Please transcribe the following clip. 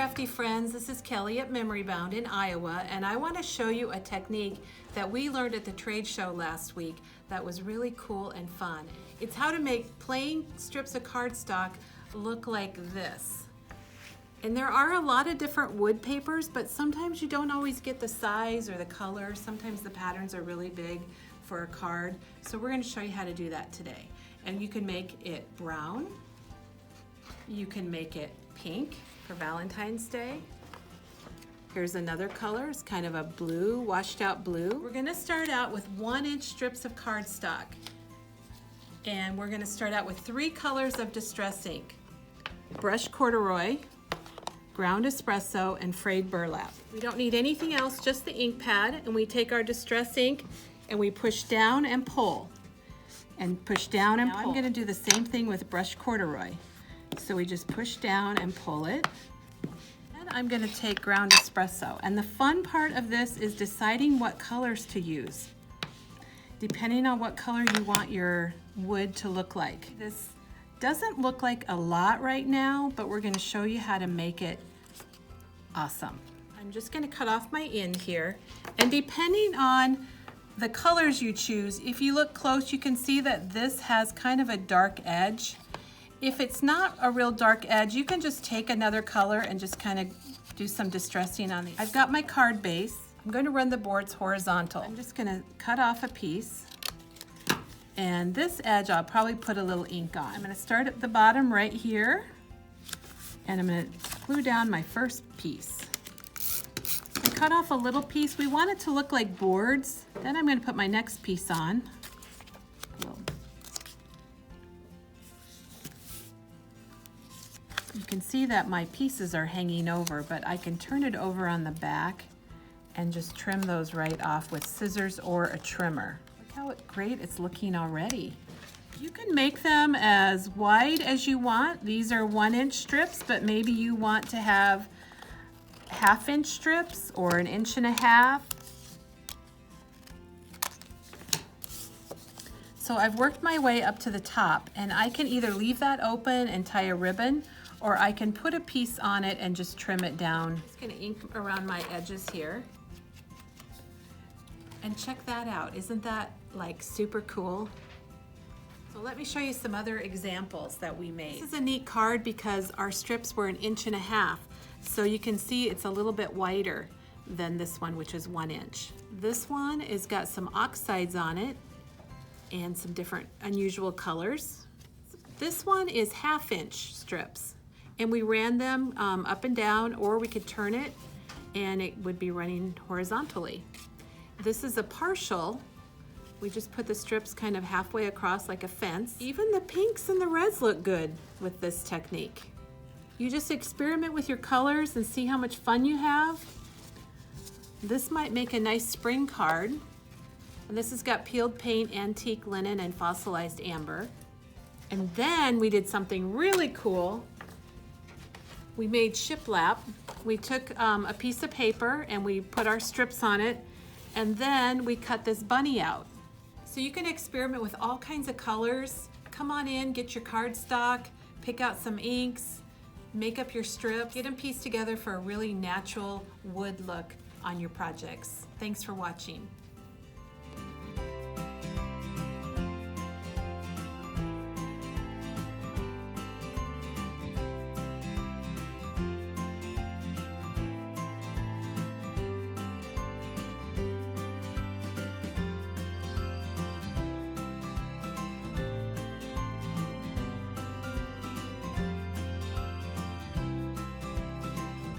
crafty friends, this is Kelly at Memory Bound in Iowa, and I want to show you a technique that we learned at the trade show last week that was really cool and fun. It's how to make plain strips of cardstock look like this. And there are a lot of different wood papers, but sometimes you don't always get the size or the color. Sometimes the patterns are really big for a card. So we're going to show you how to do that today. And you can make it brown. You can make it pink for Valentine's Day. Here's another color. It's kind of a blue, washed out blue. We're going to start out with 1-inch strips of cardstock. And we're going to start out with 3 colors of distress ink. Brushed corduroy, ground espresso, and frayed burlap. We don't need anything else, just the ink pad, and we take our distress ink and we push down and pull. And push down and pull. I'm going to do the same thing with brushed corduroy. So we just push down and pull it. And I'm going to take ground espresso. And the fun part of this is deciding what colors to use, depending on what color you want your wood to look like. This doesn't look like a lot right now, but we're going to show you how to make it awesome. I'm just going to cut off my end here, and depending on the colors you choose, if you look close, you can see that this has kind of a dark edge. If it's not a real dark edge, you can just take another color and just kind of do some distressing on it. I've got my card base. I'm going to run the boards horizontal. I'm just going to cut off a piece. And this edge, I'll probably put a little ink on. I'm going to start at the bottom right here, and I'm going to glue down my first piece. I cut off a little piece. We want it to look like boards. Then I'm going to put my next piece on. You can see that my pieces are hanging over, but I can turn it over on the back and just trim those right off with scissors or a trimmer. Look how great it's looking already. You can make them as wide as you want. These are 1-inch strips, but maybe you want to have 1/2-inch strips or 1.5 inches. So I've worked my way up to the top, and I can either leave that open and tie a ribbon, or I can put a piece on it and just trim it down. I'm just going to ink around my edges here. And check that out. Isn't that like super cool? So let me show you some other examples that we made. This is a neat card because our strips were 1.5 inches. So you can see it's a little bit wider than this one, which is 1 inch. This one has got some oxides on it and some different unusual colors. This one is 1/2-inch strips, and we ran them up and down, or we could turn it and it would be running horizontally. This is a partial. We just put the strips kind of halfway across like a fence. Even the pinks and the reds look good with this technique. You just experiment with your colors and see how much fun you have. This might make a nice spring card. And this has got peeled paint, antique linen, and fossilized amber. And then we did something really cool. We made shiplap. We took a piece of paper and we put our strips on it, and then we cut this bunny out. So you can experiment with all kinds of colors. Come on in, get your cardstock, pick out some inks, make up your strips, get them pieced together for a really natural wood look on your projects. Thanks for watching.